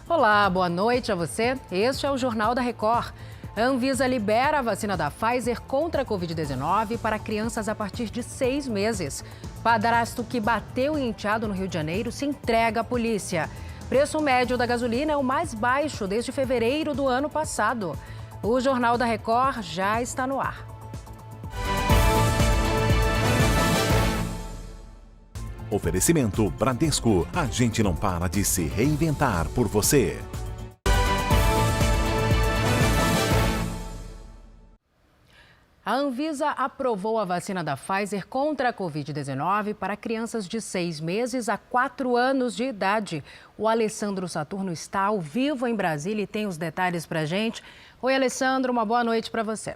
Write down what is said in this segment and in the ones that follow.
Olá, boa noite a você. Este é o Jornal da Record. A Anvisa libera a vacina da Pfizer contra a Covid-19 para crianças a partir de 6 meses. Padrasto que bateu em enteado no Rio de Janeiro se entrega à polícia. Preço médio da gasolina é o mais baixo desde fevereiro do ano passado. O Jornal da Record já está no ar. Oferecimento Bradesco. A gente não para de se reinventar por você. A Anvisa aprovou a vacina da Pfizer contra a Covid-19 para crianças de 6 meses a 4 anos de idade. O Alessandro Saturno está ao vivo em Brasília e tem os detalhes para a gente. Oi, Alessandro, uma boa noite para você.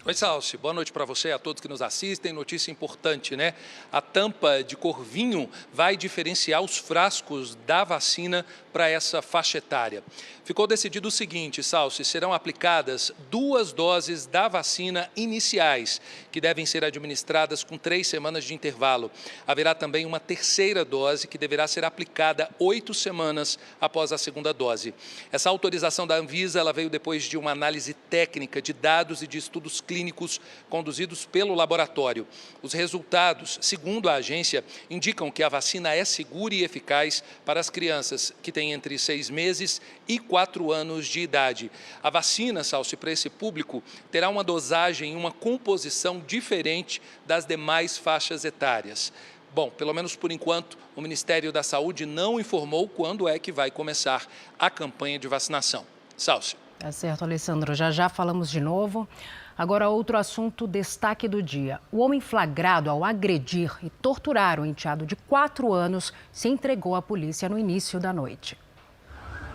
Oi, Salsi. Boa noite para você e a todos que nos assistem. Notícia importante, né? A tampa de cor vinho vai diferenciar os frascos da vacina para essa faixa etária. Ficou decidido o seguinte, Salsi, serão aplicadas 2 doses da vacina iniciais, que devem ser administradas com 3 semanas de intervalo. Haverá também uma terceira dose, que deverá ser aplicada 8 semanas após a segunda dose. Essa autorização da Anvisa ela veio depois de uma análise técnica de dados e de estudos clínicos conduzidos pelo laboratório. Os resultados, segundo a agência, indicam que a vacina é segura e eficaz para as crianças que têm entre 6 meses e 4 anos de idade. A vacina, Salsi, para esse público, terá uma dosagem e uma composição diferente das demais faixas etárias. Bom, pelo menos por enquanto, o Ministério da Saúde não informou quando é que vai começar a campanha de vacinação. Salsi. Tá certo, Alessandro. Já falamos de novo. Agora, outro assunto, destaque do dia. O homem flagrado ao agredir e torturar o enteado de 4 anos se entregou à polícia no início da noite.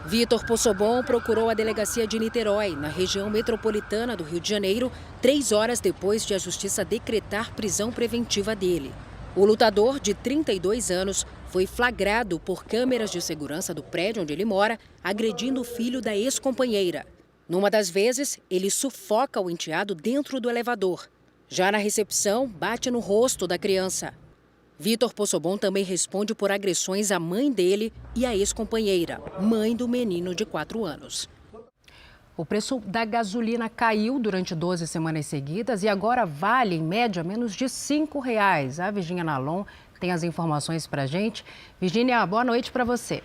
Vitor Possobon procurou a delegacia de Niterói, na região metropolitana do Rio de Janeiro, 3 horas depois de a justiça decretar prisão preventiva dele. O lutador, de 32 anos, foi flagrado por câmeras de segurança do prédio onde ele mora, agredindo o filho da ex-companheira. Numa das vezes, ele sufoca o enteado dentro do elevador. Já na recepção, bate no rosto da criança. Vitor Possobon também responde por agressões à mãe dele e à ex-companheira, mãe do menino de 4 anos. O preço da gasolina caiu durante 12 semanas seguidas e agora vale, em média, menos de R$ 5,00. A Virgínia Nalon tem as informações para a gente. Virgínia, boa noite para você.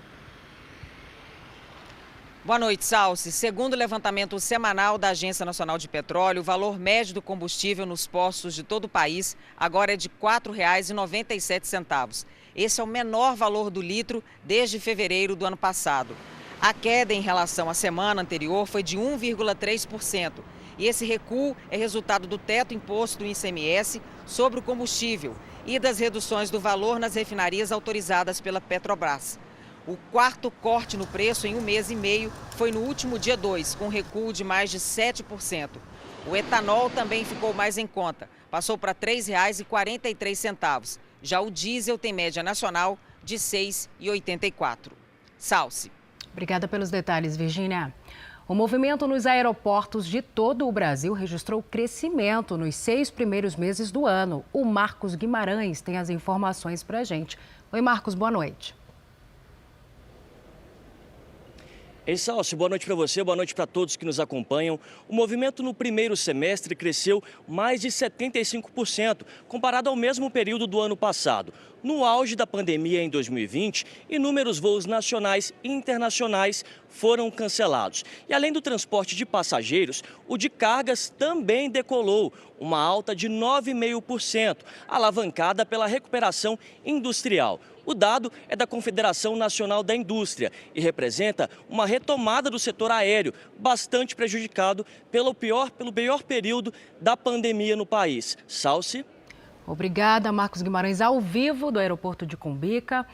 Boa noite, Salsi. Segundo o levantamento semanal da Agência Nacional de Petróleo, o valor médio do combustível nos postos de todo o país agora é de R$ 4,97. Esse é o menor valor do litro desde fevereiro do ano passado. A queda em relação à semana anterior foi de 1,3%. E esse recuo é resultado do teto imposto do ICMS sobre o combustível e das reduções do valor nas refinarias autorizadas pela Petrobras. O 4º corte no preço em 1 mês e meio foi no último dia 2, com recuo de mais de 7%. O etanol também ficou mais em conta, passou para R$ 3,43. Já o diesel tem média nacional de R$ 6,84. Salsi. Obrigada pelos detalhes, Virgínia. O movimento nos aeroportos de todo o Brasil registrou crescimento nos 6 primeiros meses do ano. O Marcos Guimarães tem as informações para a gente. Oi, Marcos, boa noite. Ei, Salsi, boa noite para você, boa noite para todos que nos acompanham. O movimento no primeiro semestre cresceu mais de 75%, comparado ao mesmo período do ano passado. No auge da pandemia em 2020, inúmeros voos nacionais e internacionais foram cancelados. E além do transporte de passageiros, o de cargas também decolou, uma alta de 9,5%, alavancada pela recuperação industrial. O dado é da Confederação Nacional da Indústria e representa uma retomada do setor aéreo, bastante prejudicado pelo pior período da pandemia no país. Salsi. Obrigada, Marcos Guimarães, ao vivo do aeroporto de Cumbica.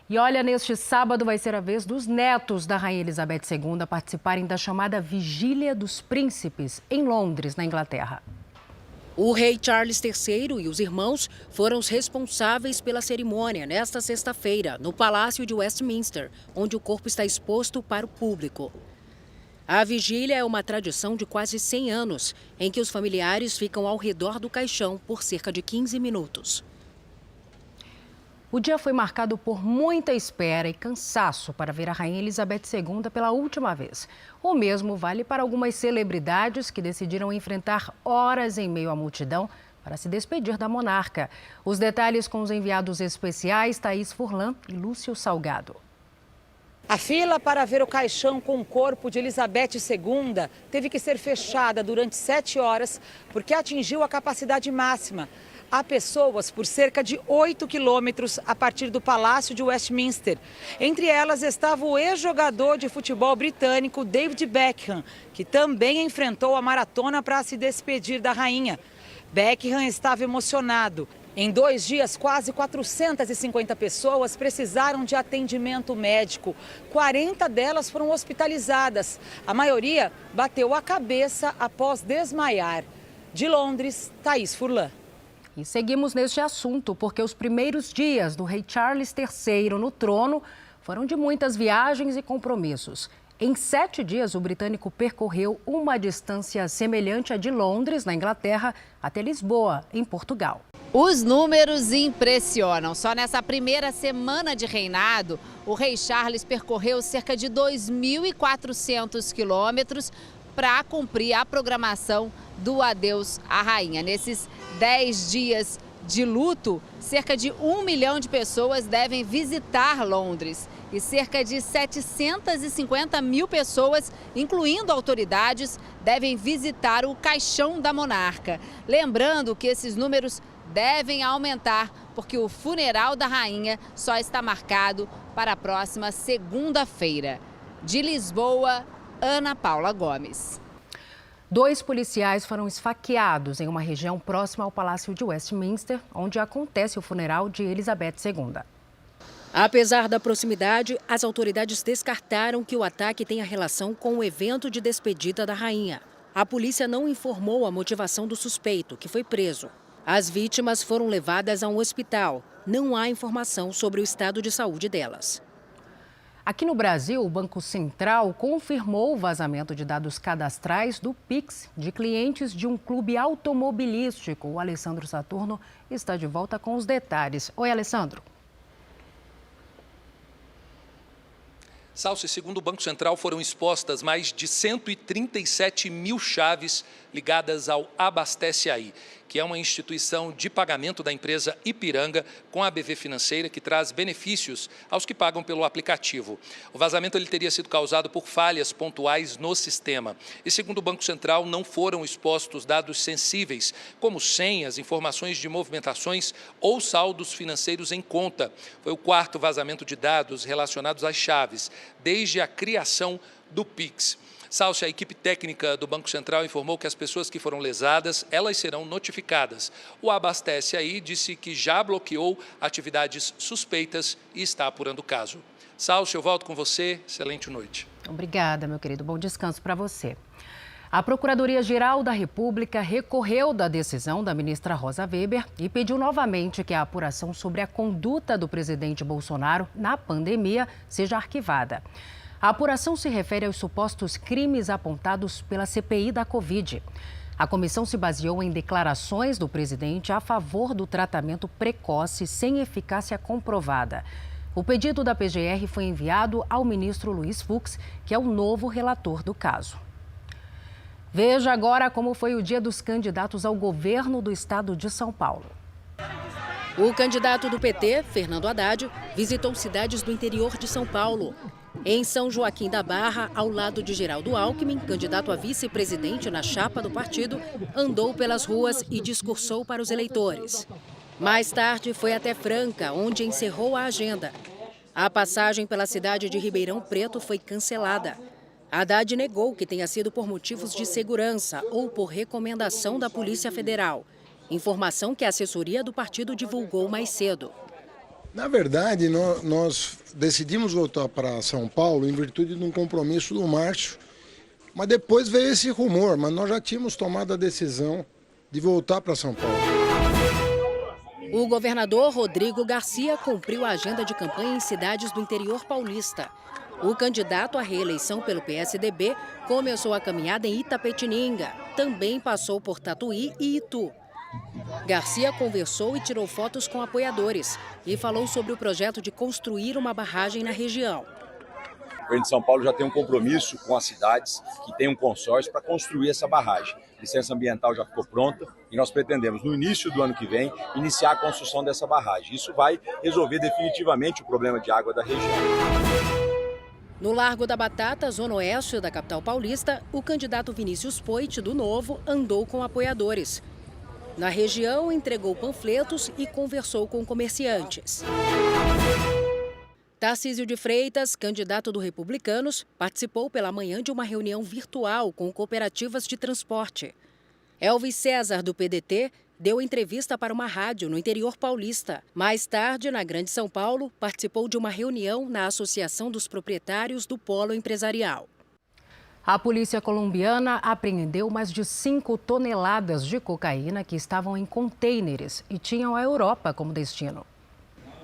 E olha, neste sábado vai ser a vez dos netos da Rainha Elizabeth II participarem da chamada Vigília dos Príncipes, em Londres, na Inglaterra. O rei Charles III e os irmãos foram os responsáveis pela cerimônia nesta sexta-feira, no Palácio de Westminster, onde o corpo está exposto para o público. A vigília é uma tradição de quase 100 anos, em que os familiares ficam ao redor do caixão por cerca de 15 minutos. O dia foi marcado por muita espera e cansaço para ver a Rainha Elizabeth II pela última vez. O mesmo vale para algumas celebridades que decidiram enfrentar horas em meio à multidão para se despedir da monarca. Os detalhes com os enviados especiais Thaís Furlan e Lúcio Salgado. A fila para ver o caixão com o corpo de Elizabeth II teve que ser fechada durante 7 horas porque atingiu a capacidade máxima. Há pessoas por cerca de 8 quilômetros a partir do Palácio de Westminster. Entre elas estava o ex-jogador de futebol britânico David Beckham, que também enfrentou a maratona para se despedir da rainha. Beckham estava emocionado. Em 2 dias, quase 450 pessoas precisaram de atendimento médico. 40 delas foram hospitalizadas. A maioria bateu a cabeça após desmaiar. De Londres, Thaís Furlan. E seguimos neste assunto porque os primeiros dias do rei Charles III no trono foram de muitas viagens e compromissos. Em 7 dias, o britânico percorreu uma distância semelhante à de Londres, na Inglaterra, até Lisboa, em Portugal. Os números impressionam. Só nessa primeira semana de reinado, o rei Charles percorreu cerca de 2.400 quilômetros para cumprir a programação do adeus à rainha. Nesses 10 dias de luto, cerca de 1 milhão de pessoas devem visitar Londres e cerca de 750 mil pessoas, incluindo autoridades, devem visitar o caixão da monarca. Lembrando que esses números devem aumentar porque o funeral da rainha só está marcado para a próxima segunda-feira. De Lisboa, Ana Paula Gomes. 2 policiais foram esfaqueados em uma região próxima ao Palácio de Westminster, onde acontece o funeral de Elizabeth II. Apesar da proximidade, as autoridades descartaram que o ataque tenha relação com o evento de despedida da rainha. A polícia não informou a motivação do suspeito, que foi preso. As vítimas foram levadas a um hospital. Não há informação sobre o estado de saúde delas. Aqui no Brasil, o Banco Central confirmou o vazamento de dados cadastrais do Pix de clientes de um clube automobilístico. O Alessandro Saturno está de volta com os detalhes. Oi, Alessandro. Salsi, segundo o Banco Central, foram expostas mais de 137 mil chaves ligadas ao Abastece Aí, que é uma instituição de pagamento da empresa Ipiranga com a ABV Financeira, que traz benefícios aos que pagam pelo aplicativo. O vazamento teria sido causado por falhas pontuais no sistema. E, segundo o Banco Central, não foram expostos dados sensíveis, como senhas, informações de movimentações ou saldos financeiros em conta. Foi o 4º vazamento de dados relacionados às chaves, desde a criação do Pix. Salsi, a equipe técnica do Banco Central informou que as pessoas que foram lesadas, elas serão notificadas. O Abastece Aí disse que já bloqueou atividades suspeitas e está apurando o caso. Salsi, eu volto com você. Excelente noite. Obrigada, meu querido. Bom descanso para você. A Procuradoria-Geral da República recorreu da decisão da ministra Rosa Weber e pediu novamente que a apuração sobre a conduta do presidente Bolsonaro na pandemia seja arquivada. A apuração se refere aos supostos crimes apontados pela CPI da Covid. A comissão se baseou em declarações do presidente a favor do tratamento precoce sem eficácia comprovada. O pedido da PGR foi enviado ao ministro Luiz Fux, que é o novo relator do caso. Veja agora como foi o dia dos candidatos ao governo do estado de São Paulo. O candidato do PT, Fernando Haddad, visitou cidades do interior de São Paulo. Em São Joaquim da Barra, ao lado de Geraldo Alckmin, candidato a vice-presidente na chapa do partido, andou pelas ruas e discursou para os eleitores. Mais tarde, foi até Franca, onde encerrou a agenda. A passagem pela cidade de Ribeirão Preto foi cancelada. Haddad negou que tenha sido por motivos de segurança ou por recomendação da Polícia Federal. Informação que a assessoria do partido divulgou mais cedo. Na verdade, nós decidimos voltar para São Paulo em virtude de um compromisso do Márcio, mas depois veio esse rumor, mas nós já tínhamos tomado a decisão de voltar para São Paulo. O governador Rodrigo Garcia cumpriu a agenda de campanha em cidades do interior paulista. O candidato à reeleição pelo PSDB começou a caminhada em Itapetininga, também passou por Tatuí e Itu. Garcia conversou e tirou fotos com apoiadores e falou sobre o projeto de construir uma barragem na região. O governo de São Paulo já tem um compromisso com as cidades que tem um consórcio para construir essa barragem. A licença ambiental já ficou pronta e nós pretendemos, no início do ano que vem, iniciar a construção dessa barragem. Isso vai resolver definitivamente o problema de água da região. No Largo da Batata, zona oeste da capital paulista, o candidato Vinícius Poit, do Novo, andou com apoiadores. Na região, entregou panfletos e conversou com comerciantes. Tarcísio de Freitas, candidato do Republicanos, participou pela manhã de uma reunião virtual com cooperativas de transporte. Elvis César, do PDT, deu entrevista para uma rádio no interior paulista. Mais tarde, na Grande São Paulo, participou de uma reunião na Associação dos Proprietários do Polo Empresarial. A polícia colombiana apreendeu mais de 5 toneladas de cocaína que estavam em contêineres e tinham a Europa como destino.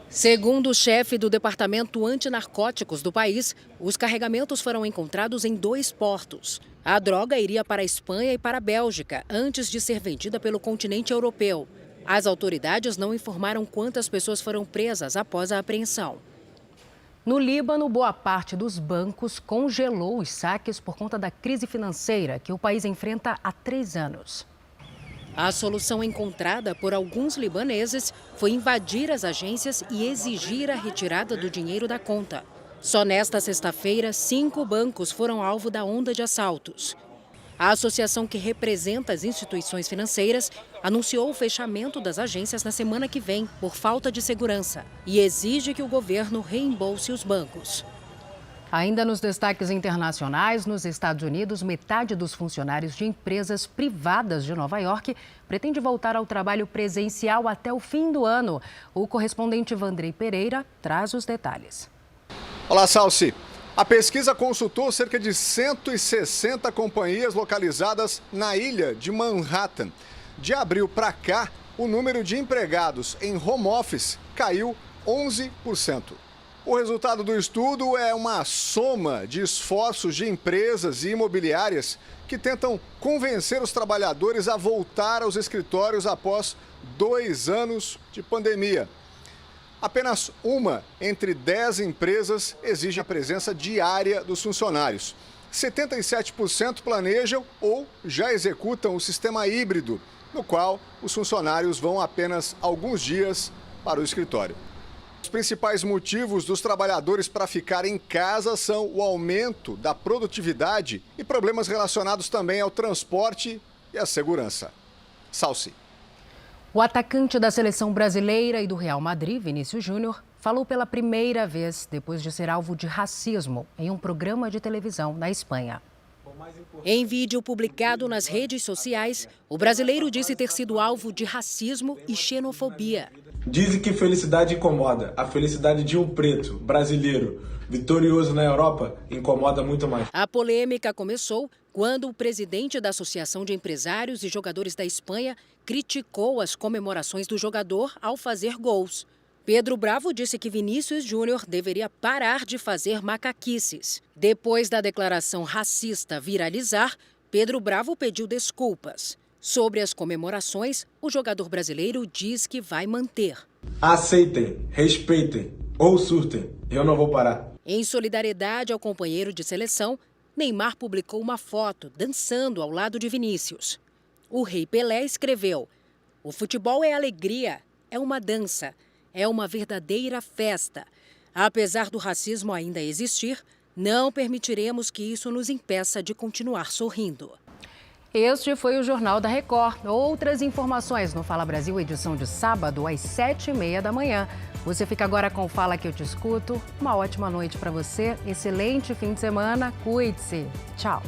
Segundo o chefe do Departamento Antinarcóticos do país, os carregamentos foram encontrados em 2 portos. A droga iria para a Espanha e para a Bélgica, antes de ser vendida pelo continente europeu. As autoridades não informaram quantas pessoas foram presas após a apreensão. No Líbano, boa parte dos bancos congelou os saques por conta da crise financeira que o país enfrenta há 3 anos. A solução encontrada por alguns libaneses foi invadir as agências e exigir a retirada do dinheiro da conta. Só nesta sexta-feira, 5 bancos foram alvo da onda de assaltos. A associação que representa as instituições financeiras anunciou o fechamento das agências na semana que vem por falta de segurança e exige que o governo reembolse os bancos. Ainda nos destaques internacionais, nos Estados Unidos, metade dos funcionários de empresas privadas de Nova York pretende voltar ao trabalho presencial até o fim do ano. O correspondente Vandrei Pereira traz os detalhes. Olá, Salsi. A pesquisa consultou cerca de 160 companhias localizadas na ilha de Manhattan. De abril para cá, o número de empregados em home office caiu 11%. O resultado do estudo é uma soma de esforços de empresas e imobiliárias que tentam convencer os trabalhadores a voltar aos escritórios após 2 anos de pandemia. Apenas uma entre 10 empresas exige a presença diária dos funcionários. 77% planejam ou já executam o sistema híbrido, no qual os funcionários vão apenas alguns dias para o escritório. Os principais motivos dos trabalhadores para ficar em casa são o aumento da produtividade e problemas relacionados também ao transporte e à segurança. Salsi. O atacante da seleção brasileira e do Real Madrid, Vinícius Júnior, falou pela primeira vez depois de ser alvo de racismo em um programa de televisão na Espanha. Em vídeo publicado nas redes sociais, o brasileiro disse ter sido alvo de racismo e xenofobia. Dizem que felicidade incomoda. A felicidade de um preto, brasileiro, vitorioso na Europa, incomoda muito mais. A polêmica começou quando o presidente da Associação de Empresários e Jogadores da Espanha criticou as comemorações do jogador ao fazer gols. Pedro Bravo disse que Vinícius Júnior deveria parar de fazer macaquices. Depois da declaração racista viralizar, Pedro Bravo pediu desculpas. Sobre as comemorações, o jogador brasileiro diz que vai manter. Aceitem, respeitem ou surtem, eu não vou parar. Em solidariedade ao companheiro de seleção, Neymar publicou uma foto dançando ao lado de Vinícius. O Rei Pelé escreveu: "O futebol é alegria, é uma dança, é uma verdadeira festa. Apesar do racismo ainda existir, não permitiremos que isso nos impeça de continuar sorrindo." Este foi o Jornal da Record. Outras informações no Fala Brasil, edição de sábado, às 7h30 da manhã. Você fica agora com o Fala Que Eu Te Escuto. Uma ótima noite para você, excelente fim de semana, cuide-se. Tchau.